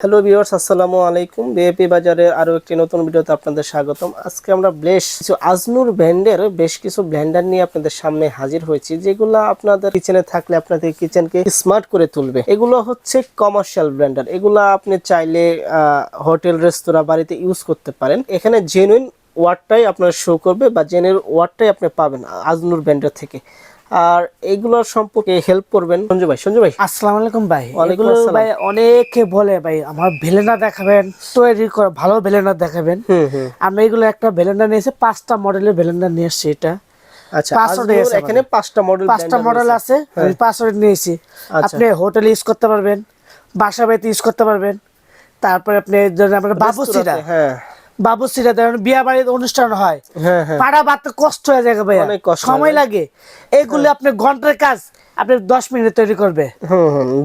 Hello viewers, আসসালামু আলাইকুম। BAP বাজারের আরো একটি নতুন ভিডিওতে আপনাদের স্বাগতম। আজকে আমরা আজনুর ব্র্যান্ডের বেশ কিছু ব্লেন্ডার নিয়ে আপনাদের সামনে হাজির হয়েছি, যেগুলো আপনাদের কিচেনে থাকলে আপনাদের কিচেনকে স্মার্ট করে তুলবে। এগুলো হচ্ছে কমার্শিয়াল ব্লেন্ডার। এগুলো আপনি চাইলে হোটেল, রেস্তোরাঁ, বাড়িতে ইউজ করতে পারেন। এখানে জেনুইন ওয়াটটাই আপনার শো করবে বা জেনুইন ওয়াটটাই আপনি পাবেন আজনুর ব্র্যান্ডের থেকে। আর এইগুলোর সম্পর্কে হেল্প করবেন সঞ্জু ভাই। আসসালামু আলাইকুম ভাই। এগুলো ভাই অনেকে বলে ভাই আমার ব্লেন্ডার দেখাবেন, তৈরি করে ভালো ব্লেন্ডার দেখাবেন। আমরা এগুলো একটা ব্লেন্ডার নিয়েছি, 5টা মডেলের ব্লেন্ডার নিয়ে এসেছি। এটা আচ্ছা, এখানে 5টা মডেল আছে। আমি 5টা নিয়েছি। আপনি হোটেল ইউজ করতে পারবেন, বাসা বাড়িতে ইউজ করতে পারবেন। তারপরে আপনি আমরা বাবুসিরা ধরেন বিয়ে বাড়ির অনুষ্ঠান হয়, পাড়া বাড়তে কষ্ট হয়ে যায় ভাই, সময় লাগে। এগুলো আপনি ঘন্টার কাজ আপনি 10 মিনিটে তৈরি করবে।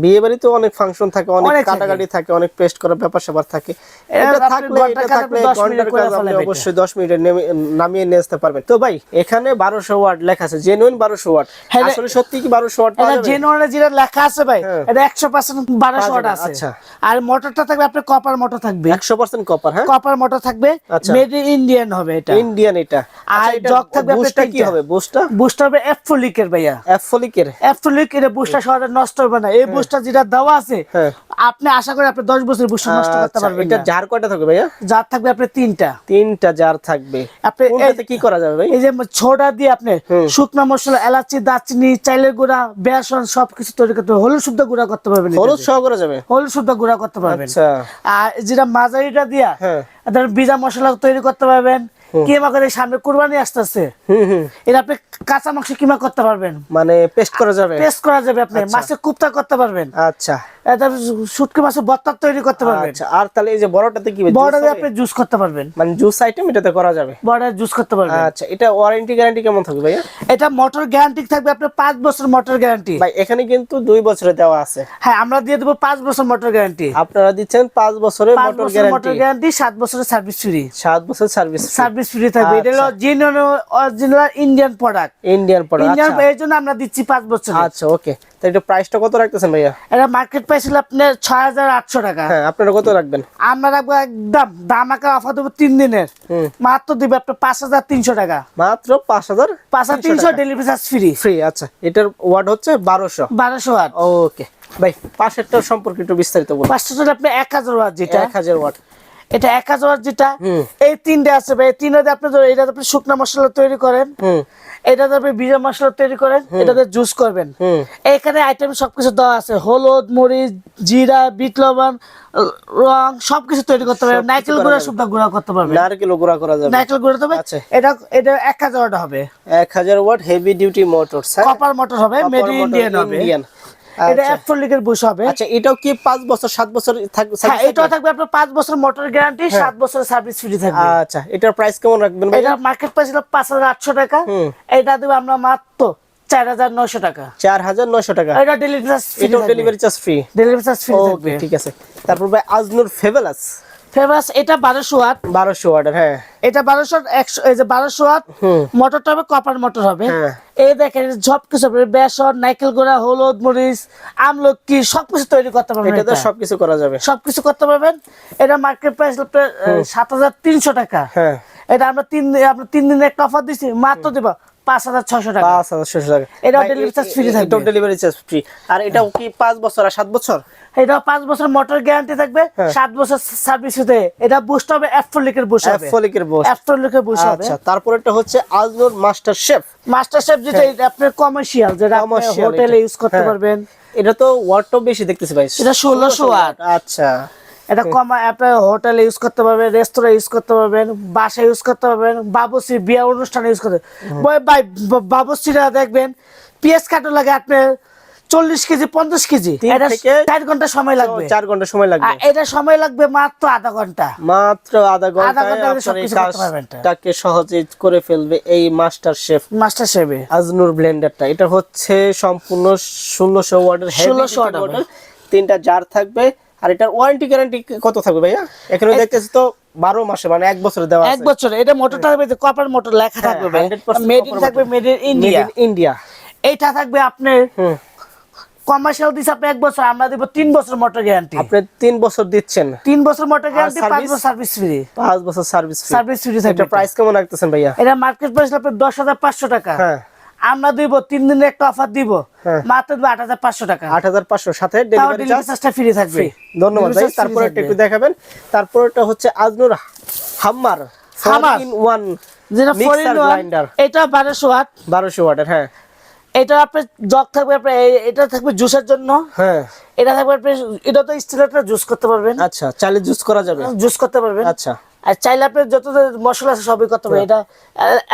বিয়ে বাড়িতে অনেক ফাংশন থাকে, অনেক কাটাকাটি থাকে, অনেক পেস্ট করার ব্যাপার-স্যাপার থাকে। এটা থাকলে ঘন্টার কাজ আপনি অবশ্যই 10 মিনিটে নামিয়ে নিয়ে আসতে পারবেন। তো ভাই, এখানে 1200 ওয়াট লেখা আছে, জেনুইন 1200 ওয়াট। আসলে সত্যি কি 1200 ওয়াট পাওয়া যাবে? জেনুইন যেটা লেখা আছে ভাই, এটা 100% 1200 ওয়াট আছে। আচ্ছা, আর মোটরটা থাকবে আপনার কপার মোটর থাকবে, 100% কপার। হ্যাঁ, কপার মোটর থাকবে, মেড ইন ইন্ডিয়ান হবে এটা, ইন্ডিয়ান এটা। আর জগ থাকবে আপনার কি হবে? বুস্টার হবে এফোলিকের ভাইয়া, এফোলিকের। এর বুস্টার সহজে নষ্ট হবে না। এই বুস্টার যেটা দেওয়া আছে, আপনি আশা করি আপনি 10 বছর বুস্টার নষ্ট করতে পারবেন। এটা জার কয়টা থাকবে ভাইয়া? জার থাকবে আপনার 3টা জার থাকবে। আপনি এটাতে কি করা যাবে ভাই? এই যে ছোড়া দিয়ে আপনি শুকনা মশলা, এলাচি, দারচিনি, চাইলের গুঁড়া, বেসন সবকিছু তৈরি করতে পারবেন। হলুদ শুদ্ধ গুঁড়া করতে পারবেন, হলুদ সহ করা যাবে, হলুদ শুদ্ধ গুঁড়া করতে পারবেন। আচ্ছা। আর যেটা মাঝারিটা দিয়া বিজা মশলা তৈরি করতে পারবেন। কিমা করে সামনে কুরবানি আসতেছে, এটা আপনি কাঁচা মাংস কিমা করতে পারবেন, মানে পেস্ট করা যাবে, আপনি মাছের কুপ্তা করতে পারবেন। আচ্ছা, শুটকি মাছের ভর্তা তৈরি করতে পারবেন। আচ্ছা। আর তাহলে এই যে বড়টাতে কি বড়টাতে আপনি জুস করতে পারবেন, মানে জুস আইটেম এটাতে করা যাবে, বড়টা জুস করতে পারবেন। আচ্ছা, এটা ওয়ারেন্টি গ্যারান্টি কেমন থাকবে ভাইয়া? এটা মোটর গ্যারান্টি থাকবে আপনার 5 বছর মোটর গ্যারান্টি। ভাই, এখানে কিন্তু 2 বছরের দেওয়া আছে। হ্যাঁ, আমরা দিয়ে দেব 5 বছর মোটর গ্যারান্টি। আপনারা দিচ্ছেন 5 বছরের মোটর গ্যারান্টি, 7 বছরের সার্ভিস ফ্রি। 7 বছর সার্ভিস ফ্রি থাকবে। এটা হলো জেনুইন অরিজিনাল ইন্ডিয়ান প্রোডাক্ট। এর জন্য আমরা দিচ্ছি 5 বছর। আচ্ছা, ওকে। তো এটা প্রাইসটা কত রাখতেছেন ভাইয়া? এটা মার্কেট প্রাইস হলো আপনার 6800 টাকা। হ্যাঁ, আপনারা কত রাখবেন? আমরা রাখবো একদম ধামাকা অফার দেবো 3 দিনের। মাত্র দিবে আপনার 5300 টাকা। মাত্র 5300 ডেলিভারি চার্জ ফ্রি। আচ্ছা, এটার ওয়াট হচ্ছে 1200 ওয়াট। ওকে ভাই, পাশেরটার সম্পর্কে একটু বিস্তারিত বলুন। পাশেরটা আপনি 1000 ওয়াট, যেটা 1000 ওয়াট। এটা 1000 ওয়াট যেটা, এই 3টে আছে ভাই। 3টাতে আপনি এটা আপনি শুকনা মশলা তৈরি করেন, এটাতে আপনি ভিজা মশলা তৈরি করেন, এটাতে জুস করবেন। এখানে আইটেম সবকিছু দেওয়া আছে, হলুদ, মরিচ, জিরা, বিট লবণ, রং সবকিছু তৈরি করতে পারবেন। নারকেল গুঁড়া শুদ্ধ গুঁড়া করতে পারবেন, নারকেল গুঁড়া করা যাবে, নারকেল গুঁড়া তবে এটা 1000 ওয়াট হবে, 1000 watt heavy duty motor, copper motor হবে, মেড ইন ইন্ডিয়ান হবে। এটা অ্যাপসোলিকের বুশ হবে। আচ্ছা, এটাও কি 5 বছর 7 বছর থাকবে? হ্যাঁ, এটাও থাকবে আপনার 5 বছর মোটর গ্যারান্টি, 7 বছরের সার্ভিস ফ্রি থাকবে। আচ্ছা, এটার প্রাইস কেমন রাখবেন ভাই? এটা মার্কেট প্রাইস হলো 5800 টাকা। এটা দেব আমরা মাত্র 4900 টাকা। 4900 টাকা। এটা ডেলিভারি চার্জ ফ্রি। থাকবে, ঠিক আছে। তারপর ভাই, আজনুর ফেভারাস, এটা 1200 ওয়াট। 1200 ওয়াট। হ্যাঁ, এটা 1200 এই যে 1200 ওয়াট মোটরটা হবে, কপার মোটর হবে। এই দেখেন সবকিছু বেসন, নারকেল গুঁড়া, হলুদ, মরিচ, আমলকি সবকিছু তৈরি করতে পারবেন। এটাতে সবকিছু করা যাবে, সবকিছু করতে পারবেন। এটা মার্কেট প্রাইস 7300 টাকা। হ্যাঁ, এটা আমরা 3 দিনের একটা অফার দিছি, মাত্র দেব 5600 টাকা। 5600 টাকা। এটা ডেলিভারি চার্জ ফ্রি থাকবে। Delivery charge free. আর এটাও কি 5 বছর আর 7 বছর? এটা 5 বছর মোটর গ্যারান্টি থাকবে, 7 বছর সার্ভিস হতে। এটা বুস্ট হবে, অ্যাপসোলিকের বুস্ট হবে, অ্যাপসোলিকের বুস্ট হবে। আচ্ছা, তারপর এটা হচ্ছে আজনুর মাস্টার শেফ, যেটা আপনার কমার্শিয়াল, যেটা আপনি হোটেলে ইউজ করতে পারবেন। এটা তো ওয়াটও বেশি দেখতেছি ভাই, এটা 1600 ওয়াট। আচ্ছা, এটা আপনি হোটেলে ইউজ করতে পারবেন, রেস্তোরাঁ ইউজ করতে পারবেন, বাসায় ইউজ করতে পারবেন, বাবুসি বিয়ে অনুষ্ঠানে ইউজ করতে। ভাই, বাবুসিরা দেখবেন পেঁয়াজ কাটা লাগে আপনার 40 কেজি 50 কেজি, এটা 4 ঘন্টা সময় লাগবে। 4 ঘন্টা সময় লাগবে। এটা সময় লাগবে মাত্র আধা ঘন্টা। মাত্র আধা ঘন্টাকে সহজে করে ফেলবে এই মাস্টার শেফ আজনুর ব্লেন্ডারটা। এটা হচ্ছে সম্পূর্ণ 1600 ওয়াটের হেভি 3টা জার থাকবে। আর এটার ওয়ারেন্টি গ্যারান্টি কত থাকবে ভাইয়া? এখানে দেখতেছি তো 12 মাসে, মানে 1 বছর দেওয়া আছে। 1 বছর। এটা মোটরটা হবে কপার মোটর লেখা থাকবে, মেড ইন থাকবে, মেড ইন ইন্ডিয়া। এটা থাকবে আপনার কমার্শিয়াল দিছে আপনি 1 বছর, আমরা দিব 3 বছর মোটর গ্যারান্টি। আপনি 3 বছর দিচ্ছেন, 3 বছর মোটর গ্যারান্টি, 5 service? বছর সার্ভিস ফ্রি। 5 বছর সার্ভিস ফ্রি। সার্ভিস ফ্রি এটা থাকবে। প্রাইস কেমন রাখতেছেন ভাইয়া? এটা মার্কেট প্রাইস আপনি 10,500 টাকা। হ্যাঁ, আমরা দিব 3 দিনের একটা অফার দিব, হ্যাঁ। মাত্র 8,500 টাকা। 8,500 সাথে তাও ডেলিভারি ডেলিভারি চার্জটা ফ্রি থাকবে। ধন্যবাদ Delivery ভাই। charge free তারপরে থাকবে। একটু দেখাবেন। তারপরটা হচ্ছে আজনুর হাম্মার হামার। 4-in-1 যেটা 4 মিক্সার in 1, গ্রাইন্ডার এটা 1200 ওয়াট। 1200 ওয়াটের। হ্যাঁ, এটা আপনার জগ থাকবে, আপনার এটা থাকবে জুসের জন্য। হ্যাঁ, এটা থাকবে আপনি, এটা তো স্টিলের জুস করতে পারবেন, আচ্ছা, চাইলে জুস করা যাবে। জুস করতে পারবেন। আচ্ছা, আর চাইলে আপনি যত মশলা আছে সবই করতে পারবেন। এটা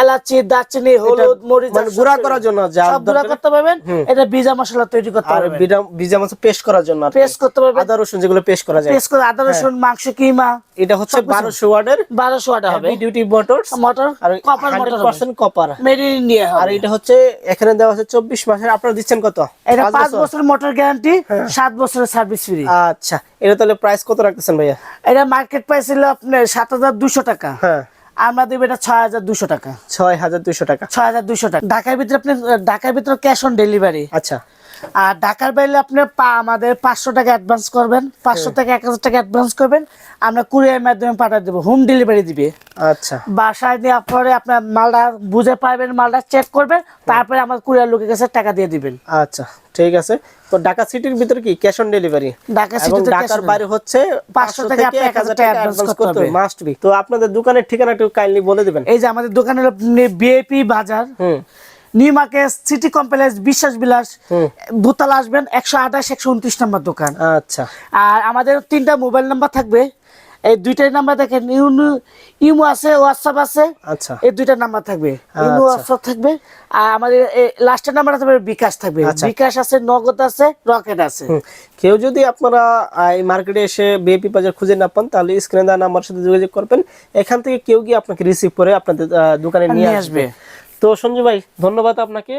এলাচি, দারচিনি, হলুদ, মরিচ, মানে গুঁড়া করার জন্য যা সব গুঁড়া দরকার। করতে পারবেন। এটা ভিজা মশলা তৈরি করতে আর পারবেন, ভিজা মাছ পেস্ট করার জন্য আর কি। পেস্ট করতে পারবেন, আদা রসুন যেগুলো পেস্ট করা যায়। পেস্ট করে আদা রসুন, মাংস, কিমা। এটা হচ্ছে 1200 ওয়াটের 1200 ওয়াট হবে হেভি ডিউটি মোটর, মোটর, আর copper motor, 100% copper. Made in India আর হবে। এটা হচ্ছে এখানে দেওয়া আছে 24 মাসের। আপনারা দিচ্ছেন কত? এটা 5 5 বছর? বছরের মোটর গ্যারান্টি, 7 বছরের সার্ভিস ফ্রি। আচ্ছা, এটা তাহলে প্রাইস কত রাখতেছেন ভাইয়া? এটা মার্কেট প্রাইস ছিল আপনার 7,200 টাকা। হ্যাঁ, আমরা দেব এটা 6,200 টাকা। 6,200 টাকা। 6,200 টাকা। ঢাকার ভিতরে আপনি, ঢাকার ভিতরে ক্যাশ অন ডেলিভারি। আচ্ছা, আর ঢাকার বাইরে আপনি আমাদের 500 টাকা অ্যাডভান্স করবেন, 500 থেকে 1,000 টাকা অ্যাডভান্স করবেন, আমরা কুরিয়ার মাধ্যমে পাঠিয়ে দেবো, হোম ডেলিভারি দিবে। আচ্ছা, বাসায় দেওয়ার পরে আপনার মালটা বুঝে পাবেন, মালটা চেক করবেন, তারপরে আমার কুরিয়ার লোকের কাছে টাকা দিয়ে দিবেন। আচ্ছা, ঠিক আছে। তো ঢাকা সিটির ভিতরে কি ক্যাশ অন ডেলিভারি? ঢাকা এবং সিটিতে ঢাকার বাইরে হচ্ছে 500 থেকে 1,000 টাকা অ্যাডভান্স করতে হবে, হবে। Must be. তো আপনাদের দোকানের ঠিকানা একটু কাইন্ডলি বলে দিবেন। এই যে আমাদের দোকানের বিএপি বাজার, নিউ মার্কেট, সিটি কমপ্লেক্স, বিশ্বাস বিলাস, দোতলা আসবেন, 128 129 নম্বর দোকান। আচ্ছা, আর আমাদের 3টা মোবাইল নাম্বার থাকবে, এই 2টাই নাম্বার দেখেন, ইমো আছে, হোয়াটসঅ্যাপ আছে। আচ্ছা, এই 2টা নাম্বার থাকবে, ইমো, হোয়াটসঅ্যাপ থাকবে। আর আমাদের লাস্টের নাম্বার থাকবে বিকাশ থাকবে। আচ্ছা। বিকাশ আছে, নগদ আছে, রকেট আছে। কেউ যদি আপনারা এই মার্কেটে এসে বিএপি বাজার খুঁজে না পান, তাহলে স্ক্রিনে দেওয়া নাম্বার সাথে যোগাযোগ করবেন। এখান থেকে কেউ গিয়ে আপনাকে রিসিভ করে আপনাদের দোকানে নিয়ে আসবে। তো সঞ্জু ভাই, ধন্যবাদ আপনাকে।